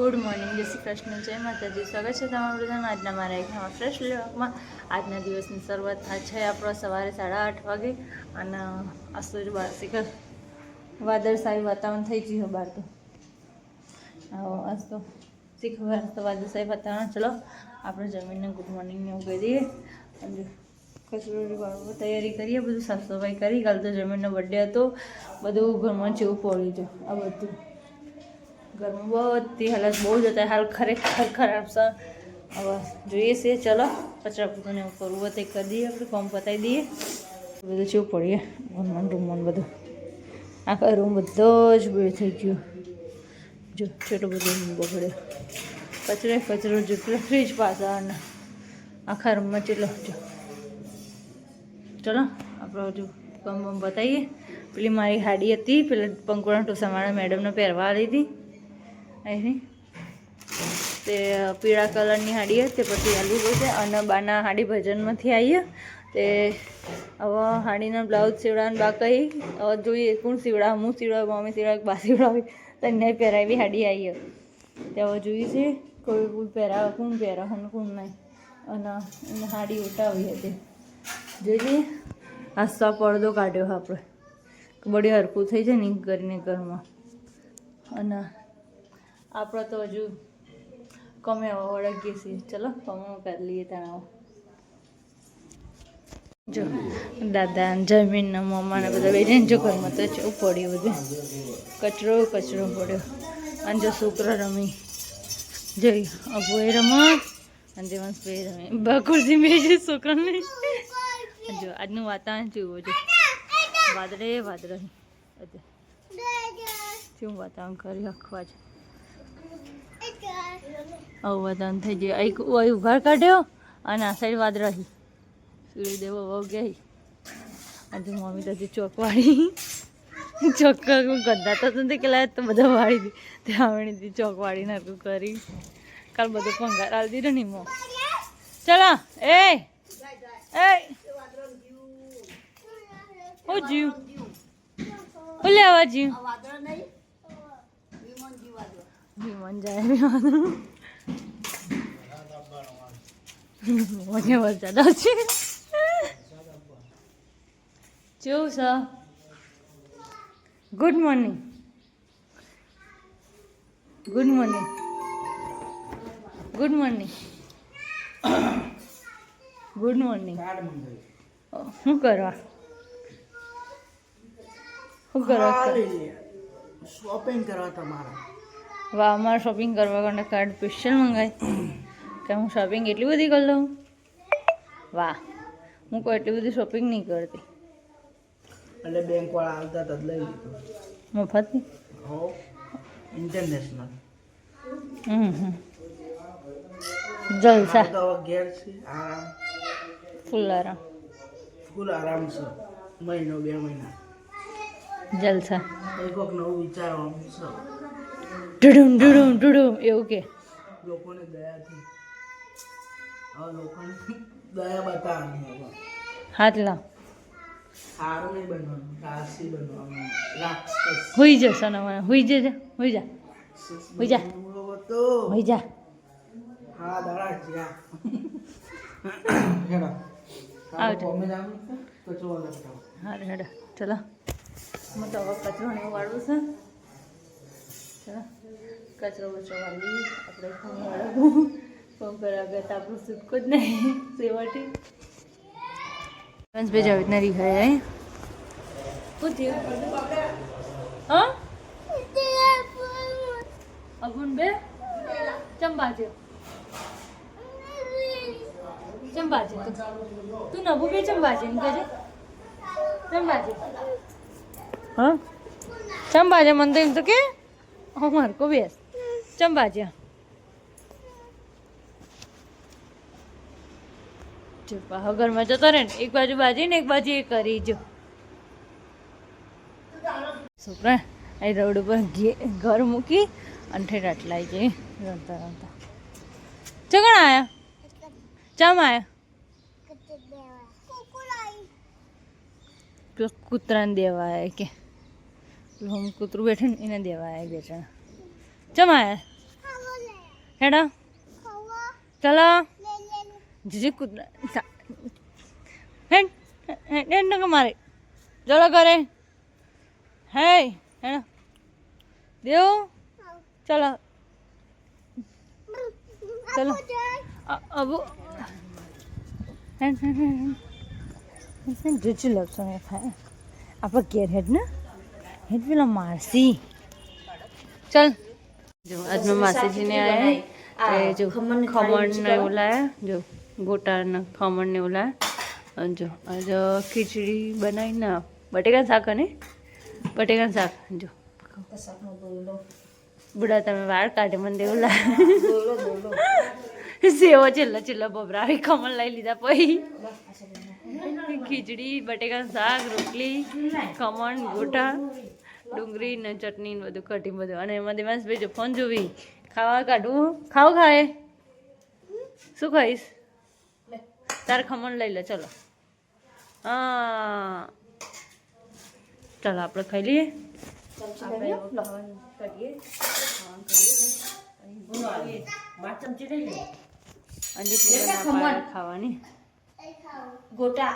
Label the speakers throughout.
Speaker 1: Good morning, જય શ્રી કૃષ્ણ, જય માતાજી. સ્વાગત છે તમારું બધાનું આજના મારા એક નવા ફ્રેશ વ્લોગમાં. આજના દિવસની શરૂઆત થાય છે આપણો સવારે 8:30 વાગે અને આજ તો બહાર શીખર વાદળછાયું વાતાવરણ થઈ ગયું બહાર તો. આજ તો શીખર તો વાદળછાયું વાતાવરણ. ચલો આપણે જમીનને ગુડ મોર્નિંગને એવું કહી દઈએ અને કચરો તૈયારી કરીએ, બધું સાફ સફાઈ કરી. કાલે તો જમીનનો બર્થડે હતો, બધું ઘરમાં જેવું પડી છે. આ બધું ઘરમાં બધી હાલત બહુ જ હતા, હાલ ખરેખર ખરાબ છે. હવે જોઈએ છે, ચલો કચરા પોતાને એવું કરવું હોય તે કરી દઈએ, આપણે કામ પતાવી દઈએ. બધું જેવું પડીએ ઘરમાં રૂમમાં બધું, આખા રૂમ બધો જ બે થઈ ગયો. જો છોટો બધો રૂમ બગડ્યો, કચરો જેટલો ફ્રીજ પાછા અને આખા રૂમમાં ચેટલો. ચલો આપણે હજુ કામ બામ બતાવીએ. પેલી મારી હાડી હતી, પેલા પંકોડા ટોસાવાળા મેડમને પહેરવા આવી હતી અહીંની, તે પીળા કલરની હાડી હતી. તે પછી આલવી ગઈ છે અને બાના હાડી ભજનમાંથી આવીએ તે હવે હાડીના બ્લાઉઝ સીવડાવવાનું બાકી. હવે જોઈએ કોણ સીવડાવે, હું સીવડાવું, મમ્મી સીવડાવે, બા સીવડાવે. તને પહેરાવી હાડી આવી તે હવે જોઈએ છે કોઈ પહેરાવે, કોણ પહેરાવે અને કોણ નહીં. અને એને હાડી ઉઠાવી હતી, જોઈએ આસ્તા પડદો કાઢ્યો આપણે બડી હરકું થઈ જાય ને કરીને ઘરમાં. અને આપણે તો હજુ કમે વળગીએ છીએ. ચલો કમે કરી લઈએ તણાવ. જો દાદા જમીનના મમ્માને બધા બેસીને જો ઘરમાં તો ચેવું પડ્યું, બધું કચરો પડ્યો. અને જો છોકરા રમી જોઈ અભોય રમત અને દેવાંશભાઈ રમે બાકુરજી મેં છોકરાને. જો આજનું વાતાવરણ કેવું છે, વાદળે કેવું વાતાવરણ કર્યું આખવા જ. આવું વાતાવરણ થઈ ગયું. અહીં ઉઘાડ કાઢ્યો અને આ સાઈડ વાદળાથી સૂર્ય દેવો વહુ ગઈ. આજે મમ્મી તો હજી ચોકવાળી ગંદા તો નથી કે લાય તો બધા વાળી હતી, ત્યાં આવડી ચોકવાળી નાખું કરી. કાલ બધું પંગાર આવી દીધો ને મો. ચલો એ ઓ જીવ ઓ લેવા જીવ વિમાન જાય મને વરસાદ આવશે. કેવું છે? Good morning, good morning, good morning, good morning. શું કરવા
Speaker 2: શોપિંગ કરવા તમારા?
Speaker 1: વાહ, અમારે શોપિંગ કરવા માટે કાર્ડ સ્પેશિયલ મંગાવી કે હું શોપિંગ એટલી બધી કરી લઉં. વાહ, હું કોઈ એટલી બધી શોપિંગ નહીં કરતી.
Speaker 2: એટલે બેંક વાળા આવતા તો લઈ લીધું
Speaker 1: મફતની.
Speaker 2: હો ઇન્ટરનેશનલ.
Speaker 1: જલસા
Speaker 2: તો ઘેર છે, આરામ
Speaker 1: ફૂલ આરામ,
Speaker 2: ફૂલ આરામ છે. મહિનો 2 મહિના
Speaker 1: જલસા.
Speaker 2: કોઈક નવું વિચારવાનું
Speaker 1: ઢુડુમ
Speaker 2: છે
Speaker 1: ઢુડુમ ઢુડુમ એવું કે
Speaker 2: લોકોને દયાથી. હવે લોકોને દયા બતાવવાની. હવે
Speaker 1: હાથ લાવ,
Speaker 2: સારું નહીં બનવાનું, રાક્ષસી બનવાનું. રાક્ષસ
Speaker 1: હુઈ જા સોના, હુઈ જા, હુઈ જા, હુઈ જા,
Speaker 2: તો
Speaker 1: હુઈ જા.
Speaker 2: હા દાડા જ્યાં હેડો
Speaker 1: આવજો.
Speaker 2: કચરો વાળા બતાવો.
Speaker 1: હા હેડો ચલો. હું તો હવે કચરો ને એવું વાળવું છે. ચલો કચરો બચરો વાળી આપણે ફોન વાળવું. ફોન કરવા આગળ તો આપણું છૂટકો જ નહીં સેવાથી. ભાઈ જાવેદના રીખાય હે શું થયું? હા અગુન બે ચંબાજે ચંબાજે તું નભુ બે ચંબાજે એમ કહેજે ચંબાજે. હા ચંબાજે મને તો એમ તો કે અમાર કો બેસ ચંબાજે. જો ઘરમાં જતો રહે ને, એક બાજુ બાજી ને એક બાજુ એ કરી. જો છોકરા અહીં રોડ ઉપર ઘર મૂકી અને ઠેઠ આટલાઈ જઈ રમતા રમતા. ચગણ આયા ચમ આયા પેલો કૂતરાને દેવા આવ્યા કે હમ કૂતરું બેઠે ને એને દેવા આવ્યા બે જણા. ચમ આયા હેડો ચલો જીજી કૂતરા હેડ હેડ ન મારે ચલો કરે હે હેડો દેવ ચલો ચલો અબુ જુજુ લગતો ને ખાય આપણે ઘેર હેડ ને હેડ પેલા મારસી ચલ જો આજ મેં માસીજીને આયા જો ખમણ ને એવું લાયા જો ગોટા ને ખમણ ને એવું લાયા અને જો આજ ખીચડી બનાવીને બટેકા શાક અને બટેકા શાક જો બુડા તમે વાળ કાઢે મને દેવું લાયા સેવો છેલ્લા છેલ્લા બબરાવી ખમણ લઈ લીધા પછી ખીચડી બટેકા શાક રોટલી ખમણ ગોટા ડુંગળી ને ચટણી ને બધું કટી બધું અને એમાં દેવાંશભાઈ જો ફોન જોવી ખાવા કાઢવું ખાવ ખાય શું ખાઈશ તારે ખમણ લઈ લે ચલો હા ચાલો આપણે ખાઈ લઈએ ખાવાની
Speaker 3: ગોટા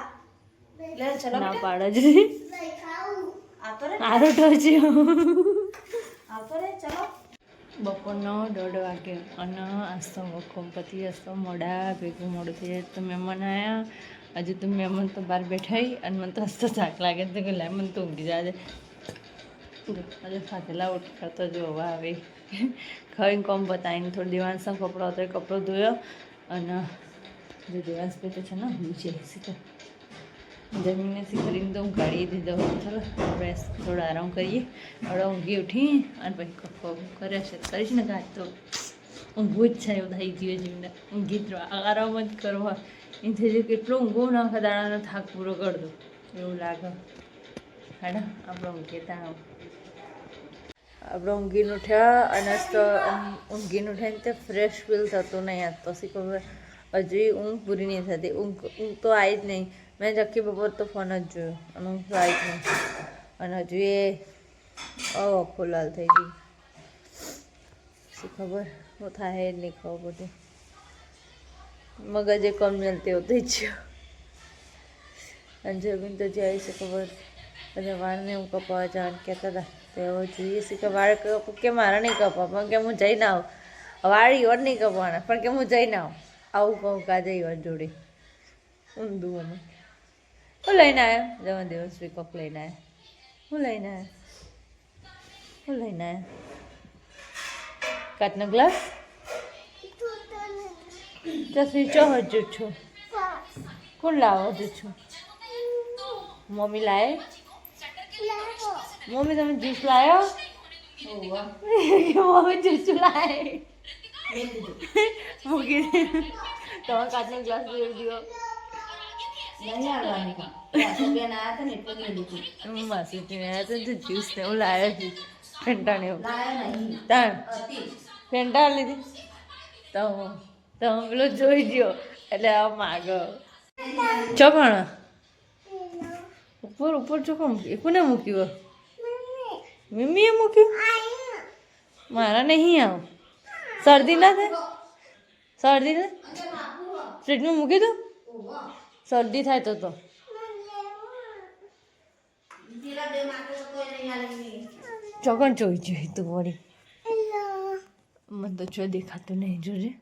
Speaker 1: ના પાડે જ બપોરનો 1:30 વાગે અને આસ્તો વખોપતિ આસ્તો મોડા ભેગું મોડું થઈ જાય તો મહેમાન આવ્યા હજુ તો મહેમાન તો બહાર બેઠા અને મને તો હસતો થાક લાગે તો કે મને તો ઊંઘી જાય હજુ ફાટેલા ઉઠતા તો જોવા આવે ખાઈને કોમ બતાવીને થોડી દેવાંશનો કપડો હતો એ કપડો ધોયો અને જો દેવાંશ પે તો છે ને નીચે શીખર જમીને શીખરીને તો હું કાઢી દીધો ચાલો આપણે થોડો આરામ કરીએ હવે ઊંઘી ઉઠી અને પછી કપો કરે છે કરીશ ને કાંઈ તો ઊંઘવું જ છે એવું થઈ ગયું જીવને ઊંઘી જ આરામ જ કરવા એથી જે કેટલો ઊંઘો નાખે દાડાનો થાક પૂરો કરી દો એવું લાગે હેડા આપણે ઊંઘીએ ત્યાં આપણે ઊંઘીને ઉઠ્યા અને તો ઊંઘીને ઉઠાઈને તે ફ્રેશ ફીલ થતું નહીં આજ તો શી ખબર હજુ ઊંઘ પૂરી નહીં થતી ઊંઘ તો આવી જ નહીં મેં જખી બપોર તો ફોન જ જોયો અને ઊંઘ તો આવી જ નહીં અને હજુ એ આખો લાલ થઈ ગઈ શી ખબર હું થાય જ નહીં ખબર પડતી મગજે કોણ મેલતી હોતી જ અને જમીન તો જાય છે ખબર અને વાળને હું કપાવા જવાનું કહેતા હતા તો હવે જોઈએ છે કે વાળ કે મારે નહીં કપા પણ કે હું જઈને આવું વાળ ઈવર નહીં કપાવાના પણ કે હું જઈને આવું કહું કાજે ઈવર જોડે ઊંધું અમે હું લઈને આવ્યા જવા દિવસ વિકપ લઈને આવ્યા હું લઈને આવ્યા હું લઈને આવ્યા કાચનો ગ્લાસ ચસરી ચો હજુ છું કોણ લાવો હજુ છું મમ્મી લાવે મમ્મી તમે જ્યુસ લાવ્યો મમ્મી જ્યુસ લાવે મૂકી તમે કાચનો ગ્લાસ પીવી દો માસી જ્યુસ ને હું લાવ્યો છું ફેંટા ને એવું ફેંટા લીધી તો તમે પેલો જોઈ ગયો એટલે આ માગો ચો પણ ઉપર ઉપર ચોખ્ખો મૂકી કોને મૂક્યું મમ્મીએ મૂક્યું મારા નહીં આવ શરદી ના થાય શરદી ને ફ્રીજમાં મૂકી દો શરદી થાય તો ચોકન જોઈ જોઈ તું વળી મને તો ચો દેખાતું નહીં જોજે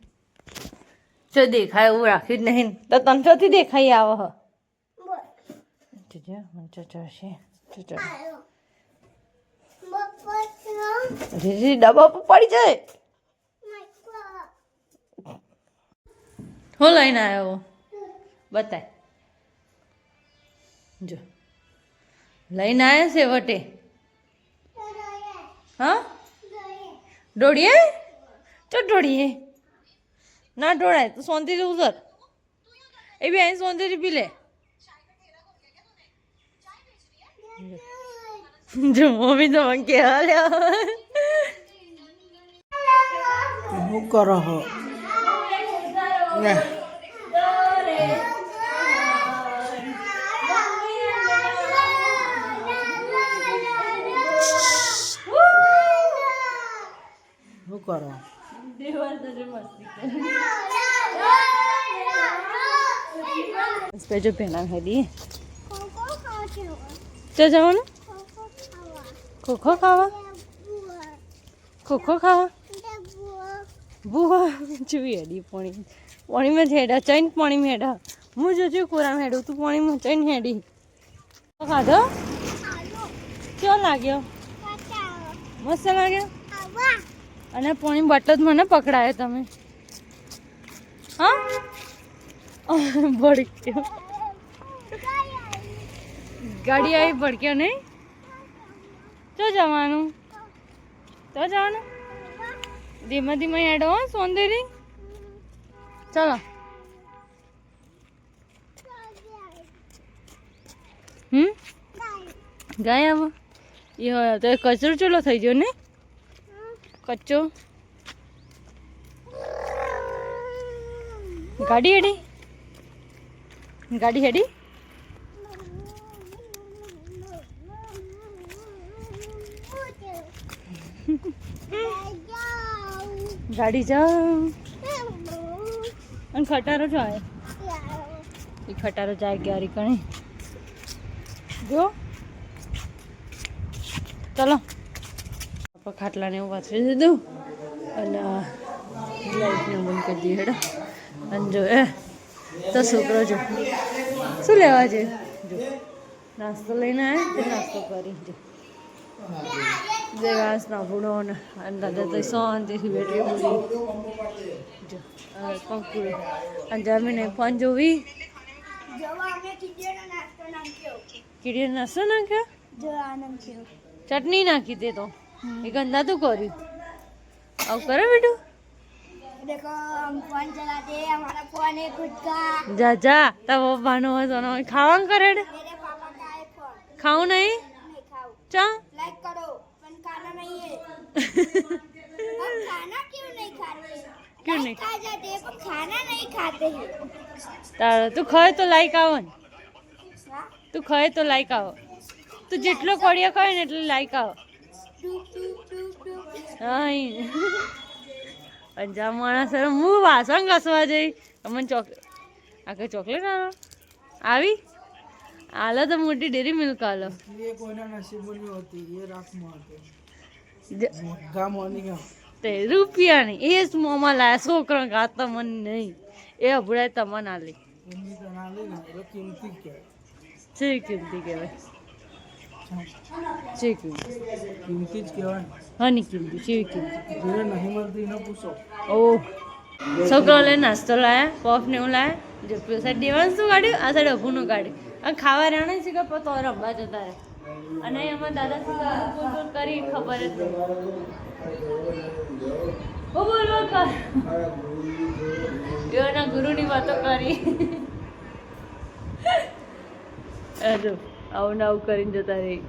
Speaker 1: ચો દેખાય એવું રાખ્યું જ નહીં તો તને ચોથી દેખાઈ આવો હ જોજે મને ચચડશે ચચડ ડબ્બા પર પડી જાય હું લઈને આવ્યો બતાય જો લઈને આવ્યા છે વટે હા દોડીએ ચો દોડીએ ના દોડાય તો સોનથી ઉતર એ બી અહીં સોનથી પી લે જો મમ્મી તો મને કે હાલ્યા
Speaker 2: શું કરો હો શું કરો
Speaker 1: દેવાલ તો જો મસ્તી કરે જો ભેના ખાધી ચો જવાનું ખોખો ખાવા ખોખો ખાવા બુઆ જોઈ હેડી પાણીમાં જ હેડા ચઈને પાણીમાં હેડા હું જોજો કોરામાં હેડું તું પાણીમાં ચઈને હેડી ખાધો કેવો લાગ્યો મસ્ત લાગ્યો અને પાણી બાટલો જ મને પકડાયો તમે હા ભડક્યો ગાડી આવી ભડક્યો નહીં તો જવાનું ધીમે ધીમે હેડો હો સોંદેરી ચલો ગાય આવો એ હોય તો કચરો ચલો થઈ ગયો ને કચ્ચો ગાડી હેડી ગાડી જાઓ અને ખટારો જાય એ ખટારો જાય ક્યારી કણી જો ચલો ખાટલાને એવું વાંચવી દીધું અને લાઈટને બંધ કરી દઈએ હેડો અને જો તો છોકરો જો શું લેવા છે જો નાસ્તો લઈને આવ્યા તે નાસ્તો કરી જો ઘાસના ભૂડો અને દાદા તો શાંતિથી બેઠી બોલી જો પંખુડી અને જમીને ફોન જોવી કીડીનો નાસ્તો નાખ્યો ચટણી નાખી દે તો એ ગંદા તું કર્યું આવું કરે બેટું જા જા તારા પપ્પાનો હોય ખાવાનું કરે ખાવું નહીં ચા क्यों नहीं खाना नहीं खाते तारा तू खाए तो लाइक आओ તું ખાય તો લાઈક આવો તું જેટલો કોળિયો ખાય ને એટલે લાઈક આવો અંજા માણસ હું વાસણ ઘસવા જઈ અમને આખે ચોકલેટ આવી આલો તો મોટી ડેરી મિલ્ક આલો તે રૂપિયાની એ જ મોમાં લાયા છોકરા ગાતા મને નહીં એ અભડાય તમને આલી ચેવી કિંમતી કહેવાય ચેવી કિંમતી જ કહેવાય હાની કિંમતી ચેવી કિંમતી નહીં મળતી ન પૂછો ઓહ છોકરા લઈને નાસ્તો લાયા પફ ને એવું લાયા જો પેલી સાઈડ દેવાનું શું કાઢ્યું આ સાઈડ અભૂનું કાઢ્યું અને ખાવા રહેવાનું છે કે તો રમવા જતા રહે અને એમાં દાદા શું કરી ખબર જ નહીં ઓ બોલો કર એના ગુરુની વાતો કરી જો આવું ને આવું કરીને જતા રહી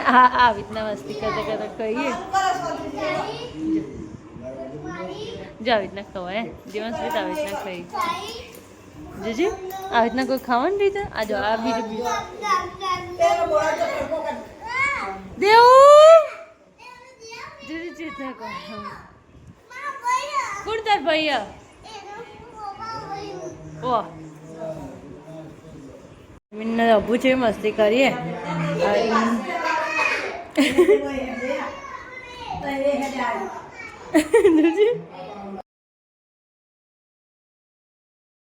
Speaker 1: હા આવી રીતના મસ્તી કરતા કરતા કહીએ જો આવી રીતના ખવાય જીવન સ્વીત આવી રીતના ખાઈ જોજી આવી રીતના કોઈ ખાવાનું રીતે આ જો આ બીજું દેવું જોજી ચેતા કહો કોણ તાર ભૈયા ઓહ મિન્નર અભુ છે મસ્તી કરીએ